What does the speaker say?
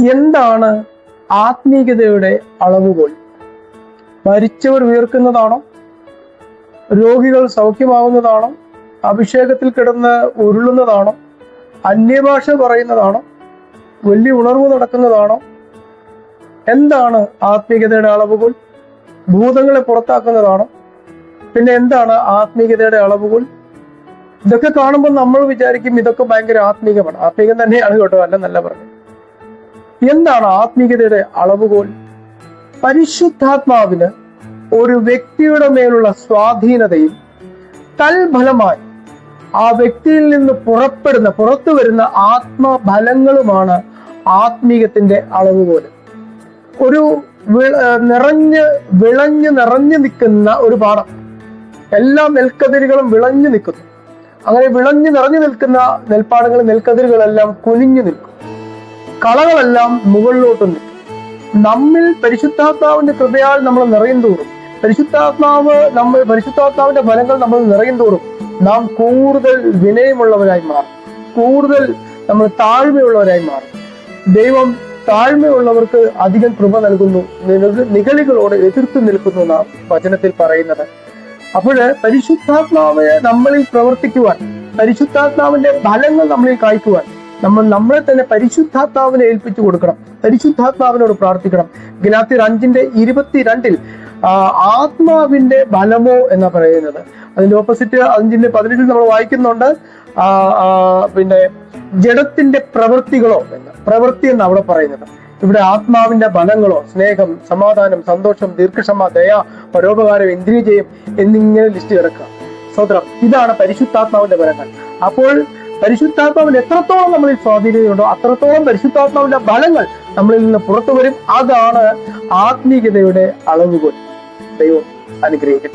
എന്താണ് ആത്മീയതയുടെ അളവുകോൽ? മരിച്ചവർ ഉയർക്കുന്നതാണോ? രോഗികൾ സൗഖ്യമാവുന്നതാണോ? അഭിഷേകത്തിൽ കിടന്ന് ഉരുളുന്നതാണോ? അന്യഭാഷ പറയുന്നതാണോ? വലിയ ഉണർവ് നടക്കുന്നതാണോ? എന്താണ് ആത്മീയതയുടെ അളവുകോൽ? ഭൂതങ്ങളെ പുറത്താക്കുന്നതാണോ? പിന്നെ എന്താണ് ആത്മീയതയുടെ അളവുകോൽ? ഇതൊക്കെ കാണുമ്പോൾ നമ്മൾ വിചാരിക്കും ഇതൊക്കെ ഭയങ്കര ആത്മീകമാണ്. ആത്മീകം തന്നെയാണ് കേട്ടോ, അല്ലെന്നല്ല പറഞ്ഞു. എന്താണ് ആത്മീയതയുടെ അളവുകോൽ? പരിശുദ്ധാത്മാവിന് ഒരു വ്യക്തിയുടെ മേലുള്ള സ്വാധീനതയും തൽഫലമായി ആ വ്യക്തിയിൽ നിന്ന് പുറത്തു വരുന്ന ആത്മഫലങ്ങളുമാണ് ആത്മീയത്തിന്റെ അളവുകോൽ. ഒരു നിറഞ്ഞു നിൽക്കുന്ന ഒരു പാടം, എല്ലാ നെൽക്കതിരുകളും വിളഞ്ഞു നിൽക്കുന്നു. അങ്ങനെ നിറഞ്ഞു നിൽക്കുന്ന നെൽപ്പാടങ്ങളിൽ നെൽക്കതിരുകളെല്ലാം കുനിഞ്ഞു നിൽക്കും, കളകളെല്ലാം മുകളിലോട്ട് നിൽക്കും. നമ്മിൽ പരിശുദ്ധാത്മാവിന്റെ കൃപയാൽ നമ്മൾ നിറയും തോറും, പരിശുദ്ധാത്മാവിന്റെ ഫലങ്ങൾ നമ്മൾ നിറയും തോറും നാം കൂടുതൽ വിനയമുള്ളവരായി മാറും, കൂടുതൽ നമ്മൾ താഴ്മയുള്ളവരായി മാറും. ദൈവം താഴ്മയുള്ളവർക്ക് അധികം കൃപ നൽകുന്നു, നിഗളികളോട് എതിർത്ത് നിൽക്കുന്നു നാം വചനത്തിൽ പറയുന്നത്. അപ്പോഴ് പരിശുദ്ധാത്മാവ് നമ്മളിൽ പ്രവർത്തിക്കുവാൻ, പരിശുദ്ധാത്മാവിന്റെ ഫലങ്ങൾ നമ്മളിൽ കായ്ക്കുവാൻ നമ്മളെ തന്നെ പരിശുദ്ധാത്മാവിനെ ഏൽപ്പിച്ചു കൊടുക്കണം, പരിശുദ്ധാത്മാവിനോട് പ്രാർത്ഥിക്കണം. ഗലാത്യർ 5:22 ആത്മാവിന്റെ ഫലമോ എന്നാ പറയുന്നത്. അതിന്റെ ഓപ്പോസിറ്റ് 5:18 നമ്മൾ വായിക്കുന്നുണ്ട്, പിന്നെ ജഡത്തിന്റെ പ്രവൃത്തികളോ പ്രവൃത്തി എന്ന് അവിടെ പറയുന്നത്. ഇവിടെ ആത്മാവിന്റെ ഫലങ്ങളോ സ്നേഹം, സമാധാനം, സന്തോഷം, ദീർഘക്ഷമ, ദയ, പരോപകാരം, ഇന്ദ്രിയജയം എന്നിങ്ങനെ ലിസ്റ്റ് കിടക്കുക. സഹോദരം, ഇതാണ് പരിശുദ്ധാത്മാവിന്റെ ഫലങ്ങൾ. അപ്പോൾ പരിശുദ്ധാത്മാവിന് എത്രത്തോളം നമ്മളിൽ സ്വാധീനതയുണ്ടോ അത്രത്തോളം പരിശുദ്ധാത്മാവിന്റെ ഫലങ്ങൾ നമ്മളിൽ നിന്ന് പുറത്തു വരും. അതാണ് ആത്മീയതയുടെ അളവുകോൽ. ദൈവം അനുഗ്രഹിക്കട്ടെ.